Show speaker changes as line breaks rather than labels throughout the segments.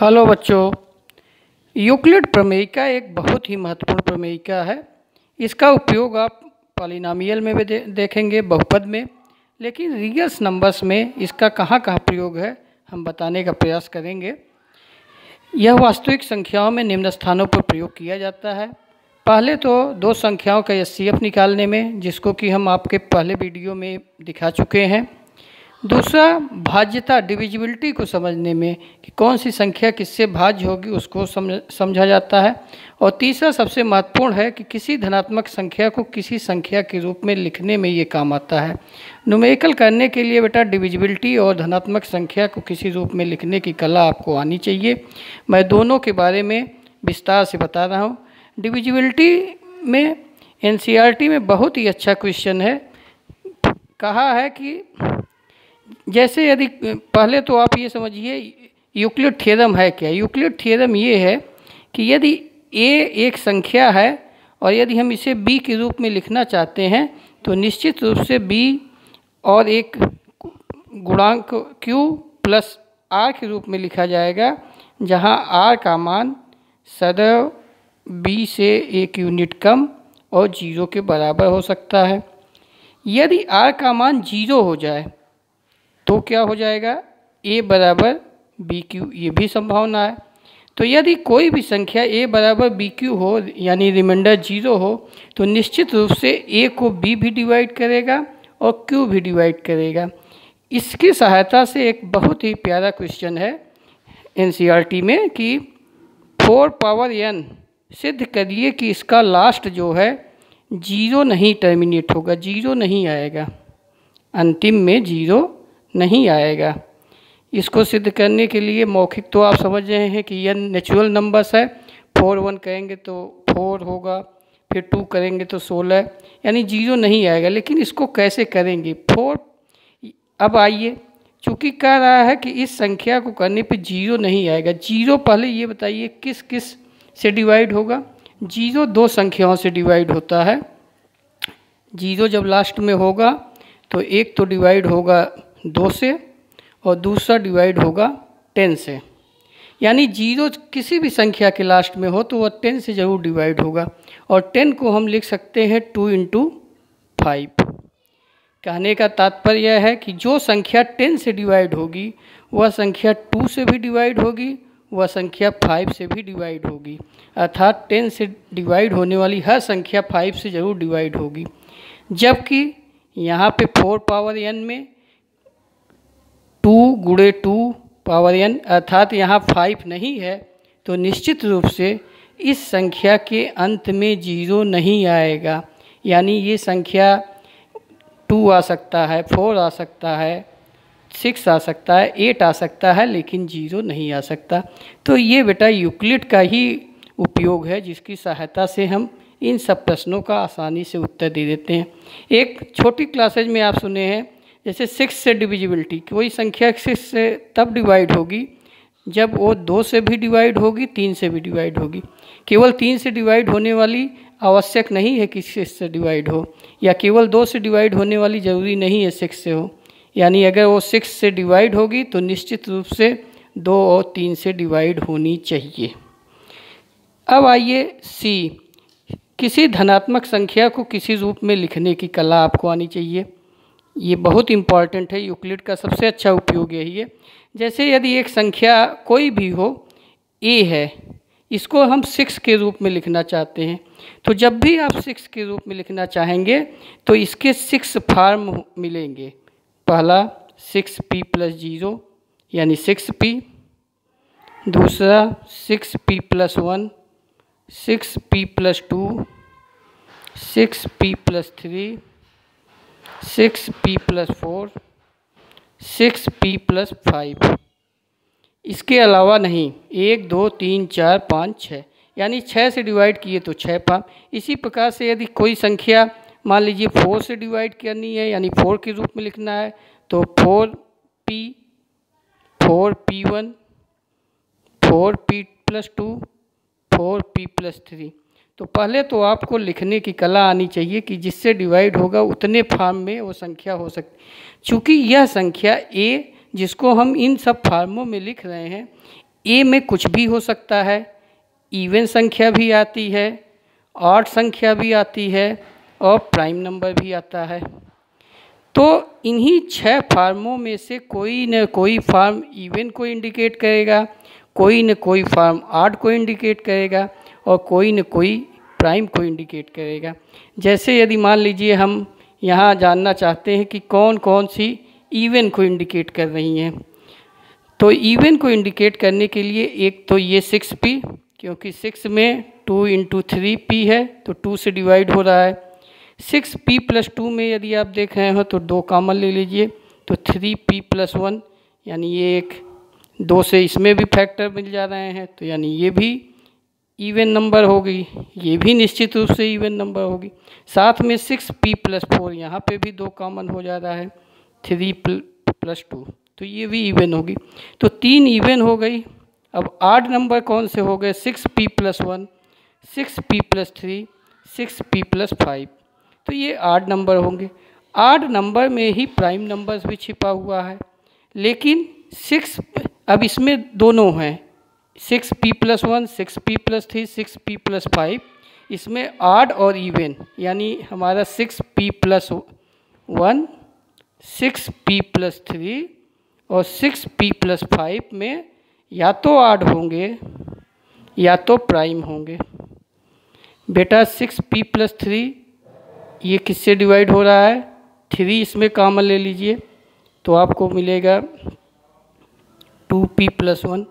Hello बच्चों। Euclid प्रमेयिका एक बहुत ही महत्वपूर्ण प्रमेयिका है। इसका उपयोग आप पॉलिनॉमियल में भी देखेंगे, बहुपद में, लेकिन रियल नंबर्स में इसका कहाँ कहाँ प्रयोग है हम बताने का प्रयास करेंगे। यह वास्तविक संख्याओं में निम्न स्थानों पर प्रयोग किया जाता है। पहले तो दो संख्याओं का एचसीएफ निकालने में, जिसको कि हम आपके पहले वीडियो में दिखा चुके हैं। दूसरा, भाज्यता डिविजिबिलिटी को समझने में कि कौन सी संख्या किससे भाज्य होगी उसको समझा जाता है। और तीसरा सबसे महत्वपूर्ण है कि किसी धनात्मक संख्या को किसी संख्या के रूप में लिखने में ये काम आता है। न्यूमेरिकल करने के लिए बेटा डिविजिबिलिटी और धनात्मक संख्या को किसी रूप में लिखने की कला आपको आनी चाहिए। मैं दोनों के बारे में विस्तार से बता रहा हूँ। डिविजिबिलिटी में एनसीईआरटी में बहुत ही अच्छा क्वेश्चन है। कहा है कि जैसे यदि पहले तो आप ये समझिए यूक्लिड थ्योरम है क्या। यूक्लिड थ्योरम ये है कि यदि a एक संख्या है और यदि हम इसे b के रूप में लिखना चाहते हैं तो निश्चित रूप से b और एक गुणांक q प्लस r के रूप में लिखा जाएगा, जहां r का मान सदैव b से 1 यूनिट कम और 0 के बराबर हो सकता है। यदि r का मान 0 हो जाए तो क्या हो जाएगा, a बराबर बी क्यू, ये भी संभावना है। तो यदि कोई भी संख्या a बराबर बी क्यू हो, यानी रिमाइंडर 0 हो, तो निश्चित रूप से a को b भी डिवाइड करेगा और q भी डिवाइड करेगा। इसकी सहायता से एक बहुत ही प्यारा क्वेश्चन है एनसीईआरटी में कि 4 पावर n सिद्ध करिए कि इसका लास्ट जो है 0 नहीं टर्मिनेट होगा, 0 नहीं आएगा, अंतिम में 0 नहीं आएगा। इसको सिद्ध करने के लिए मौखिक तो आप समझ रहे हैं कि यह नेचुरल नंबर्स है। 4 1 करेंगे तो 4 होगा, फिर 2 करेंगे तो 16, यानी 0 नहीं आएगा। लेकिन इसको कैसे करेंगे 4। अब आइए, चूँकि कह रहा है कि इस संख्या को करने पे 0 नहीं आएगा। 0 पहले ये बताइए किस किस से डिवाइड होगा। 0 दो संख्याओं से डिवाइड होता है। 0 जब लास्ट में होगा तो एक तो डिवाइड होगा 2 से और दूसरा डिवाइड होगा 10 से। यानी 0 किसी भी संख्या के लास्ट में हो तो वह 10 से ज़रूर डिवाइड होगा। और 10 को हम लिख सकते हैं 2 × 5। कहने का तात्पर्य यह है कि जो संख्या 10 से डिवाइड होगी वह संख्या 2 से भी डिवाइड होगी, वह संख्या 5 से भी डिवाइड होगी। अर्थात 10 से डिवाइड होने वाली हर संख्या 5 से ज़रूर डिवाइड होगी। जबकि यहाँ पे 4 पावर n में 2 × 2 पावर n, अर्थात यहाँ 5 नहीं है, तो निश्चित रूप से इस संख्या के अंत में 0 नहीं आएगा। यानी ये संख्या 2 आ सकता है, 4 आ सकता है, 6 आ सकता है, 8 आ सकता है, लेकिन 0 नहीं आ सकता। तो ये बेटा यूक्लिड का ही उपयोग है, जिसकी सहायता से हम इन सब प्रश्नों का आसानी से उत्तर दे देते हैं। एक छोटी क्लासेज में आप सुने हैं, जैसे 6 से डिविजिबिलिटी, कोई संख्या 6 से तब डिवाइड होगी जब वो 2 से भी डिवाइड होगी, 3 से भी डिवाइड होगी। केवल 3 से डिवाइड होने वाली आवश्यक नहीं है कि 6 से डिवाइड हो, या केवल 2 से डिवाइड होने वाली ज़रूरी नहीं है 6 से हो। यानी अगर वो 6 से डिवाइड होगी तो निश्चित रूप से 2 और 3 से डिवाइड होनी चाहिए। अब आइए सी, किसी धनात्मक संख्या को किसी रूप में लिखने की कला आपको आनी चाहिए। ये बहुत इम्पॉर्टेंट है, यूक्लिड का सबसे अच्छा उपयोग यही है। जैसे यदि एक संख्या कोई भी हो, a है, इसको हम 6 के रूप में लिखना चाहते हैं, तो जब भी आप 6 के रूप में लिखना चाहेंगे तो इसके 6 फॉर्म मिलेंगे। पहला 6p + 0 यानी 6p, दूसरा 6p + 1, 6p + 2, 6p + 3, 6p + 4, 6p + 5। इसके अलावा नहीं 1 2 3 4 5 6, यानी 6 से डिवाइड किए तो 6 फॉर्म। इसी प्रकार से यदि कोई संख्या मान लीजिए 4 से डिवाइड करनी है, यानी 4 के रूप में लिखना है, तो 4p, 4p1, 4p + 2, 4p + 3। तो पहले तो आपको लिखने की कला आनी चाहिए कि जिससे डिवाइड होगा उतने फॉर्म में वो संख्या हो सकती। चूँकि यह संख्या a जिसको हम इन सब फार्मों में लिख रहे हैं, ए में कुछ भी हो सकता है, इवन संख्या भी आती है, ऑड संख्या भी आती है और प्राइम नंबर भी आता है। तो इन्हीं 6 फार्मों में से कोई न कोई फार्म इवन को इंडिकेट करेगा, कोई न कोई फार्म ऑड को इंडिकेट करेगा और कोई न कोई प्राइम को इंडिकेट करेगा। जैसे यदि मान लीजिए हम यहाँ जानना चाहते हैं कि कौन कौन सी इवन को इंडिकेट कर रही हैं, तो इवन को इंडिकेट करने के लिए एक तो ये 6p, क्योंकि 6 में 2 × 3p है तो 2 से डिवाइड हो रहा है। 6p + 2 में यदि आप देख रहे हो तो 2 कॉमन ले लीजिए, तो 3p + 1, यानी ये एक 2 से इसमें भी फैक्टर मिल जा रहे हैं, तो यानी ये भी इवन नंबर होगी, ये भी निश्चित रूप से इवन नंबर होगी। साथ में 6p + 4 यहाँ पे भी 2 कॉमन हो जा रहा है, 3 + 2, तो ये भी इवन होगी। तो 3 इवन हो गई। अब ऑड नंबर कौन से हो गए? 6p + 1, 6p + 3, 6p + 5, तो ये ऑड नंबर होंगे। ऑड नंबर में ही प्राइम नंबर्स भी छिपा हुआ है, लेकिन 6 अब इसमें दोनों हैं, 6p + 1, 6p + 3, 6p + 5, इसमें ऑड और इवन, यानी हमारा 6p + 1, 6p + 3 और 6p + 5 में या तो ऑड होंगे या तो प्राइम होंगे। बेटा 6p + 3 ये किससे डिवाइड हो रहा है? 3 इसमें कॉमन ले लीजिए तो आपको मिलेगा 2p + 1,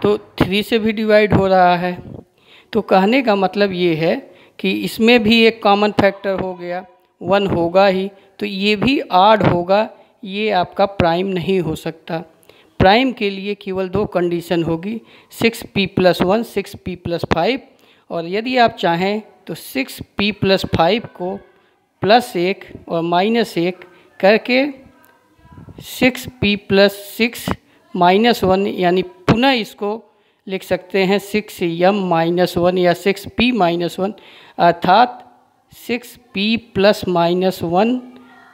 तो 3 से भी डिवाइड हो रहा है। तो कहने का मतलब ये है कि इसमें भी एक कॉमन फैक्टर हो गया, 1 होगा ही, तो ये भी ऑड होगा, ये आपका प्राइम नहीं हो सकता। प्राइम के लिए केवल 2 कंडीशन होगी, 6p + 1, 6p + 5, और यदि आप चाहें तो 6p + 5 को +1 और -1 करके 6p + 6 -1, यानी पुनः इसको लिख सकते हैं 6m - 1 या 6p - 1, अर्थात 6p ± 1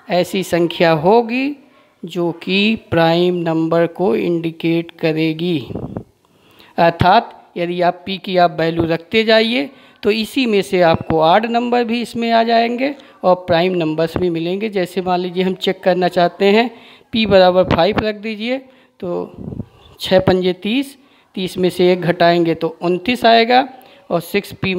ऐसी संख्या होगी जो कि प्राइम नंबर को इंडिकेट करेगी। अर्थात यदि आप p की आप वैल्यू रखते जाइए तो इसी में से आपको ऑड नंबर भी इसमें आ जाएंगे और प्राइम नंबर्स भी मिलेंगे। जैसे मान लीजिए हम चेक करना चाहते हैं, p = 5 रख दीजिए, तो 6 × 5 = 30, 30 में से 1 घटाएंगे तो 29 आएगा, और 6p -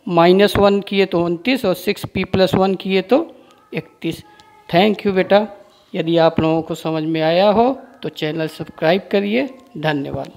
1 किए तो 29 और 6p + 1 किए तो 31। थैंक यू बेटा। यदि आप लोगों को समझ में आया हो तो चैनल सब्सक्राइब करिए। धन्यवाद।